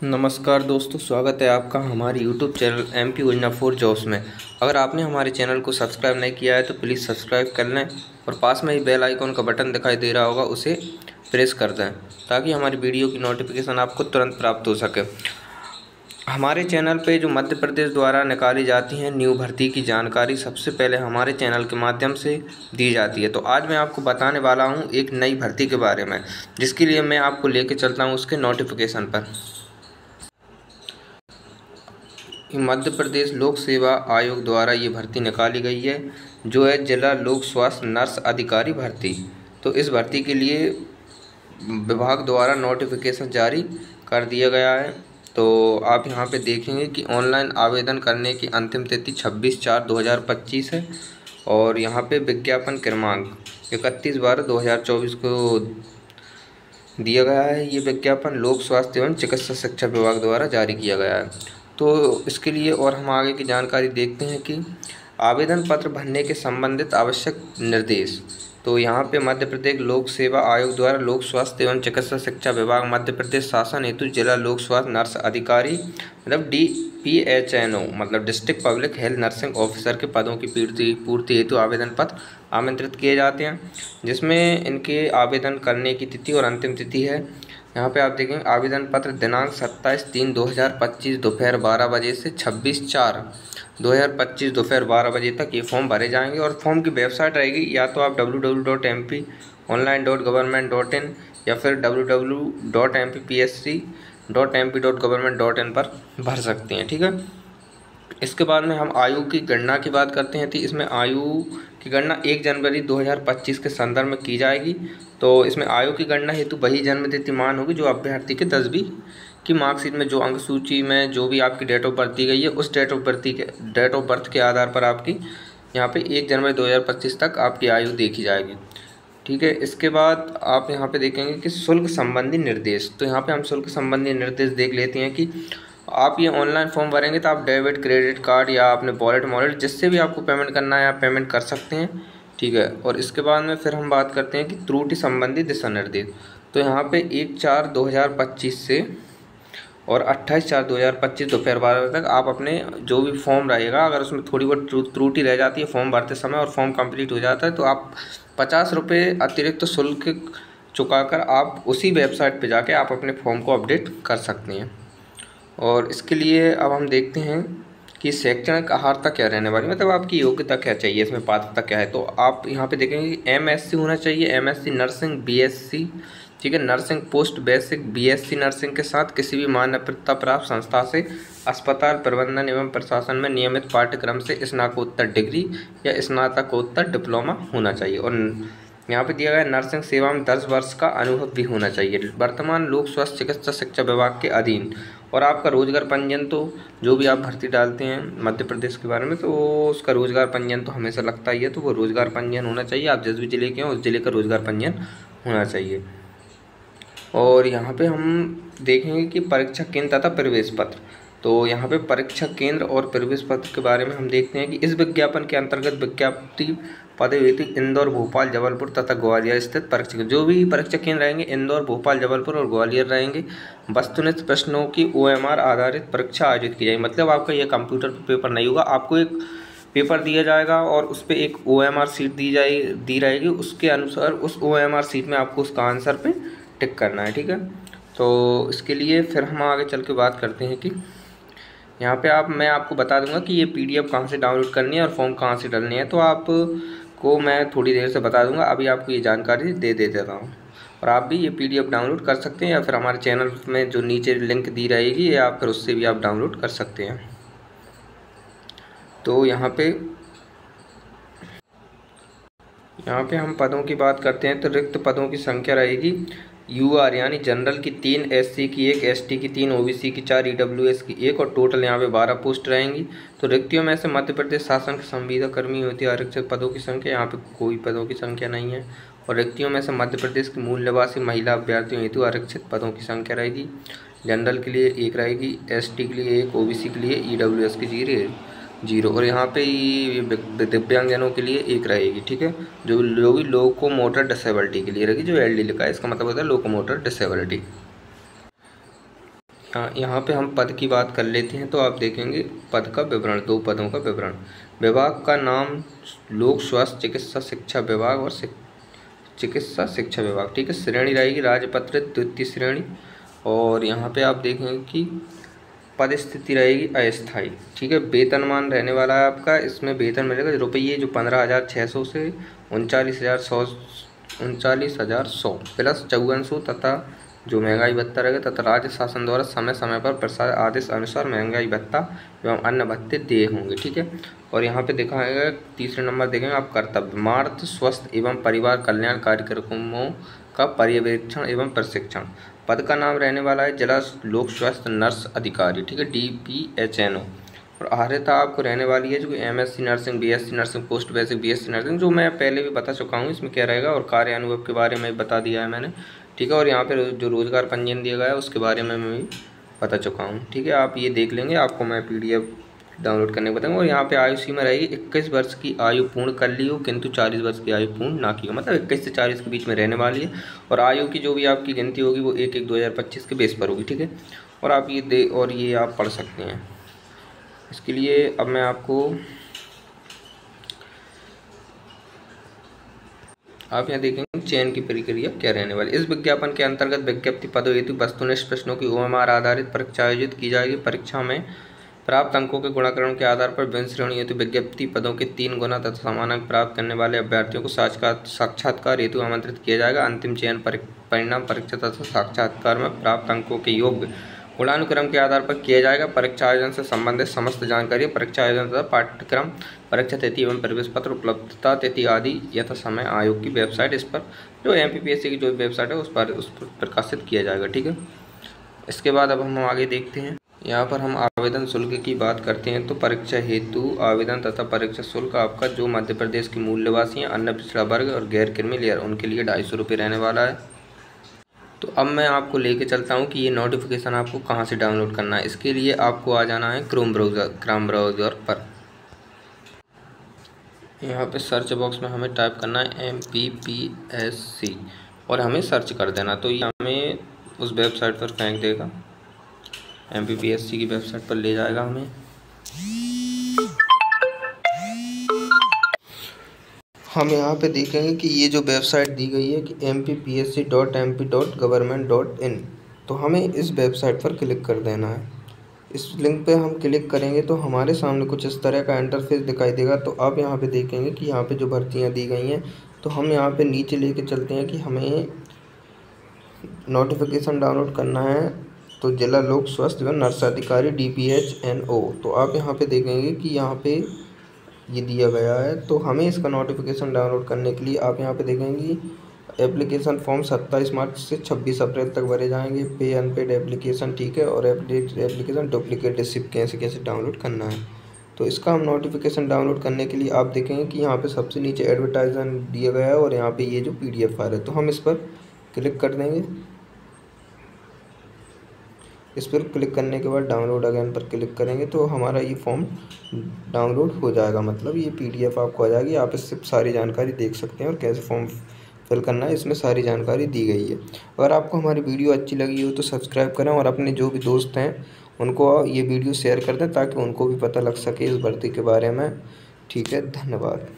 नमस्कार दोस्तों, स्वागत है आपका हमारे YouTube चैनल MP योजना फॉर जॉब्स में। अगर आपने हमारे चैनल को सब्सक्राइब नहीं किया है तो प्लीज़ सब्सक्राइब कर लें और पास में ही बेल आइकॉन का बटन दिखाई दे रहा होगा, उसे प्रेस कर दें ताकि हमारी वीडियो की नोटिफिकेशन आपको तुरंत प्राप्त हो सके। हमारे चैनल पे जो मध्य प्रदेश द्वारा निकाली जाती हैं न्यू भर्ती की जानकारी सबसे पहले हमारे चैनल के माध्यम से दी जाती है। तो आज मैं आपको बताने वाला हूँ एक नई भर्ती के बारे में, जिसके लिए मैं आपको लेके चलता हूँ उसके नोटिफिकेशन पर। मध्य प्रदेश लोक सेवा आयोग द्वारा ये भर्ती निकाली गई है, जो है जिला लोक स्वास्थ्य नर्स अधिकारी भर्ती। तो इस भर्ती के लिए विभाग द्वारा नोटिफिकेशन जारी कर दिया गया है। तो आप यहाँ पे देखेंगे कि ऑनलाइन आवेदन करने की अंतिम तिथि 26/4/2025 है और यहाँ पे विज्ञापन क्रमांक 31/12/2024 को दिया गया है। ये विज्ञापन लोक स्वास्थ्य एवं चिकित्सा शिक्षा विभाग द्वारा जारी किया गया है। तो इसके लिए और हम आगे की जानकारी देखते हैं कि आवेदन पत्र भरने के संबंधित आवश्यक निर्देश। तो यहाँ पे मध्य प्रदेश लोक सेवा आयोग द्वारा लोक स्वास्थ्य एवं चिकित्सा शिक्षा विभाग मध्य प्रदेश शासन हेतु जिला लोक स्वास्थ्य नर्स अधिकारी मतलब DPHNO मतलब district public health nursing officer के पदों की पूर्ति हेतु आवेदन पत्र आमंत्रित किए जाते हैं, जिसमें इनके आवेदन करने की तिथि और अंतिम तिथि है। यहाँ पे आप देखेंगे आवेदन पत्र दिनांक 27/3/2025 दोपहर 12 बजे से 26/4/2025 दोपहर 12 बजे तक ये फॉर्म भरे जाएंगे। और फॉर्म की वेबसाइट रहेगी या तो आप www.mponline.government.in या फिर www.mpsc.mp.government.in पर भर सकते हैं। ठीक है, इसके बाद में हम आयु की गणना की बात करते हैं। तो इसमें आयु की गणना 1 जनवरी 2025 के संदर्भ में की जाएगी। तो इसमें आयु की गणना हेतु वही जन्म तिथि मान होगी जो अभ्यर्थी के 10वीं की मार्कशीट में जो अंक सूची में जो भी आपकी डेट ऑफ बर्थ दी गई है, उस डेट ऑफ बर्थ के आधार पर आपकी यहाँ पे 1 जनवरी 2025 तक आपकी आयु देखी जाएगी। ठीक है, इसके बाद आप यहाँ पे देखेंगे कि शुल्क संबंधी निर्देश। तो यहाँ पे हम शुल्क संबंधी निर्देश देख लेते हैं कि आप ये ऑनलाइन फॉर्म भरेंगे तो आप डेबिट क्रेडिट कार्ड या अपने वॉलेट जिससे भी आपको पेमेंट करना है आप पेमेंट कर सकते हैं। ठीक है, और इसके बाद में फिर हम बात करते हैं कि त्रुटि संबंधी दिशा निर्देश। तो यहाँ पे 1/4/2025 से और 28/4/2025 दोपहर 12 बजे तक आप अपने जो भी फॉर्म रहेगा, अगर उसमें थोड़ी बहुत त्रुटि रह जाती है फॉर्म भरते समय और फॉर्म कंप्लीट हो जाता है, तो आप 50 रुपये अतिरिक्त शुल्क चुकाकर आप उसी वेबसाइट पे जाके आप अपने फॉर्म को अपडेट कर सकते हैं। और इसके लिए अब हम देखते हैं कि शैक्षणिक अर्हता क्या रहने वाली, मतलब आपकी योग्यता क्या चाहिए, इसमें पात्रता क्या है। तो आप यहाँ पे देखेंगे कि MSc होना चाहिए, MSc नर्सिंग BSc, ठीक है, nursing post basic BSc nursing के साथ किसी भी मान्यता प्राप्त संस्था से अस्पताल प्रबंधन एवं प्रशासन में नियमित पाठ्यक्रम से स्नातकोत्तर डिग्री या स्नातकोत्तर डिप्लोमा होना चाहिए। और यहाँ पे दिया गया नर्सिंग सेवा में 10 वर्ष का अनुभव भी होना चाहिए, वर्तमान लोक स्वास्थ्य चिकित्सा शिक्षा विभाग के अधीन। और आपका रोजगार पंजीयन, तो जो भी आप भर्ती डालते हैं मध्य प्रदेश के बारे में तो उसका रोजगार पंजीयन तो हमेशा लगता ही है, तो वो रोजगार पंजीयन होना चाहिए। आप जिस भी जिले के हैं उस जिले का रोजगार पंजीयन होना चाहिए। और यहाँ पे हम देखेंगे कि परीक्षा केंद्र तथा प्रवेश पत्र। तो यहाँ पे परीक्षा केंद्र और प्रवेश पत्र के बारे में हम देखते हैं कि इस विज्ञापन के अंतर्गत विज्ञप्ति पदे हेतु इंदौर, भोपाल, जबलपुर तथा ग्वालियर स्थित परीक्षा जो भी परीक्षा केंद्र रहेंगे इंदौर, भोपाल, जबलपुर और ग्वालियर रहेंगे। वस्तुनिष्ठ प्रश्नों की OMR आधारित परीक्षा आयोजित की जाएगी। मतलब आपका यह कंप्यूटर पर पेपर नहीं होगा, आपको एक पेपर दिया जाएगा और उस पर एक OMR सीट दी रहेगी। उसके अनुसार उस OMR सीट में आपको उसका आंसर पे टिक करना है। ठीक है, तो इसके लिए फिर हम आगे चल के बात करते हैं कि यहाँ पे मैं आपको बता दूंगा कि ये PDF कहाँ से डाउनलोड करनी है और फॉर्म कहाँ से डालनी है। तो आपको मैं थोड़ी देर से बता दूंगा, अभी आपको ये जानकारी दे देता हूँ। और आप भी ये PDF डाउनलोड कर सकते हैं या फिर हमारे चैनल में जो नीचे लिंक दी रहेगी या फिर उससे भी आप डाउनलोड कर सकते हैं। तो यहाँ पे हम पदों की बात करते हैं। तो रिक्त पदों की संख्या रहेगी UR यानी जनरल की 3, SC की 1, ST की 3, OBC की 4, EWS की 1 और टोटल यहाँ पे 12 पोस्ट रहेंगी। तो रिक्तियों में से मध्य प्रदेश शासन के संविदा कर्मी होती है। आरक्षित पदों की संख्या यहाँ पे कोई पदों की संख्या नहीं है। और रिक्तियों में से मध्य प्रदेश की मूल निवासी महिला अभ्यर्थियों हेतु आरक्षित पदों की संख्या रहेगी। जनरल के लिए 1 रहेगी, ST के लिए 1, OBC के लिए, EWS की 0 और यहाँ पे ये दिव्यांगजनों के लिए 1 रहेगी। ठीक है, जो भी लोकोमोटर डिसेबिलिटी के लिए रहेगी, जो LD लिखा है इसका मतलब होता है लोकोमोटर डिसेबिलिटी। यहाँ पे हम पद की बात कर लेते हैं। तो आप देखेंगे पद का विवरण, 2 पदों का विवरण। विभाग का नाम लोक स्वास्थ्य चिकित्सा शिक्षा विभाग और चिकित्सा शिक्षा विभाग, ठीक है। श्रेणी रहेगी राजपत्रित द्वितीय श्रेणी। और यहाँ पे आप देखेंगे कि पद स्थिति रहेगी अस्थायी, ठीक है। वेतनमान रहने वाला है आपका, इसमें वेतन मिलेगा रुपये जो 15,600 से 39,100 प्लस 5400 तथा जो महंगाई भत्ता रहेगा तथा राज्य शासन द्वारा समय समय पर प्रसारित आदेश अनुसार महंगाई भत्ता एवं अन्य भत्ते दिए होंगे, ठीक है। और यहाँ पे देखा है तीसरे नंबर देखेंगे आप कर्तव्य मार्त स्वास्थ्य एवं परिवार कल्याण कार्यक्रमों का पर्यवेक्षण एवं प्रशिक्षण। पद का नाम रहने वाला है जिला लोक स्वास्थ्य नर्स अधिकारी, ठीक है, DPHNO। और अर्हता आपको रहने वाली है जो MSc nursing, BSc nursing, post basic BSc nursing, जो मैं पहले भी बता चुका हूँ इसमें क्या रहेगा। और कार्य अनुभव के बारे में बता दिया है मैंने, ठीक है। और यहाँ पे जो रोजगार पंजीयन दिया गया है उसके बारे में मैं भी बता चुका हूँ, ठीक है। आप ये देख लेंगे, आपको मैं PDF डाउनलोड करने को बताऊँगा। और यहाँ पे आयु सीमा रहेगी 21 वर्ष की आयु पूर्ण कर ली हो किंतु 40 वर्ष की आयु पूर्ण ना की हो, मतलब 21 से 40 के बीच में रहने वाली है। और आयु की जो भी आपकी गिनती होगी वो 1/1/2025 के बेस पर होगी, ठीक है। और आप ये आप पढ़ सकते हैं। इसके लिए अब मैं आपको आप यहाँ देखेंगे चयन की प्रक्रिया क्या रहने वाली। इस विज्ञापन के अंतर्गत विज्ञप्ति पदों हेतु वस्तुनिष्ठ प्रश्नों की OMR आधारित परीक्षा आयोजित की जाएगी। परीक्षा में प्राप्त अंकों के गुणाकरण के आधार पर विभिन्न श्रेणी हेतु विज्ञप्ति पदों के 3 गुना तथा समान अंक प्राप्त करने वाले अभ्यर्थियों को साक्षात्कार हेतु आमंत्रित किया जाएगा। अंतिम चयन परिणाम परीक्षा तथा साक्षात्कार में प्राप्त अंकों के योग्य गुणानुक्रम के आधार पर किया जाएगा। परीक्षा आयोजन से संबंधित समस्त जानकारी, परीक्षा आयोजन तथा पाठ्यक्रम, परीक्षा तिथि एवं प्रवेश पत्र उपलब्धता तिथि आदि यथा समय आयोग की वेबसाइट, इस पर जो MPPSC की जो वेबसाइट है उस पर प्रकाशित किया जाएगा, ठीक है। इसके बाद अब हम आगे देखते हैं। यहाँ पर हम आवेदन शुल्क की बात करते हैं। तो परीक्षा हेतु आवेदन तथा परीक्षा शुल्क आपका जो मध्य प्रदेश के मूल निवासी हैं, अन्य पिछड़ा वर्ग और गैर क्रीमी लेयर उनके लिए 250 रुपये रहने वाला है। तो अब मैं आपको लेके चलता हूँ कि ये नोटिफिकेशन आपको कहाँ से डाउनलोड करना है। इसके लिए आपको आ जाना है क्रोम ब्राउज़र पर। यहाँ पे सर्च बॉक्स में हमें टाइप करना है MPPSC और हमें सर्च कर देना। तो ये हमें उस वेबसाइट पर फेंक देगा, MPPSC की वेबसाइट पर ले जाएगा हमें। हम यहाँ पे देखेंगे कि ये जो वेबसाइट दी गई है कि mpsc.mp.government.in, तो हमें इस वेबसाइट पर क्लिक कर देना है। इस लिंक पे हम क्लिक करेंगे तो हमारे सामने कुछ इस तरह का इंटरफेस दिखाई देगा। तो आप यहाँ पे देखेंगे कि यहाँ पे जो भर्तियाँ दी गई हैं, तो हम यहाँ पे नीचे लेके चलते हैं कि हमें नोटिफिकेशन डाउनलोड करना है। तो जिला लोक स्वास्थ्य एवं नर्स अधिकारी DPHNO, तो आप यहाँ पे देखेंगे कि यहाँ पे ये दिया गया है। तो हमें इसका नोटिफिकेशन डाउनलोड करने के लिए आप यहाँ पे देखेंगे एप्लीकेशन फॉर्म 27 मार्च से 26 अप्रैल तक भरे जाएंगे, पे अनपेड एप्लीकेशन, ठीक है। और एप्लीकेशन डुप्लीकेट रिसिप्ट कैसे डाउनलोड करना है। तो इसका हम नोटिफिकेशन डाउनलोड करने के लिए आप देखेंगे कि यहाँ पे सबसे नीचे एडवर्टाइजमेंट दिया गया है और यहाँ पे ये जो PDF फाइल है, तो हम इस पर क्लिक कर देंगे। इस पर क्लिक करने के बाद डाउनलोड अगेन पर क्लिक करेंगे तो हमारा ये फॉर्म डाउनलोड हो जाएगा, मतलब ये PDF आपको आ जाएगी। आप इससे सारी जानकारी देख सकते हैं और कैसे फॉर्म फिल करना है, इसमें सारी जानकारी दी गई है। अगर आपको हमारी वीडियो अच्छी लगी हो तो सब्सक्राइब करें और अपने जो भी दोस्त हैं उनको ये वीडियो शेयर कर दें ताकि उनको भी पता लग सके इस भर्ती के बारे में, ठीक है। धन्यवाद।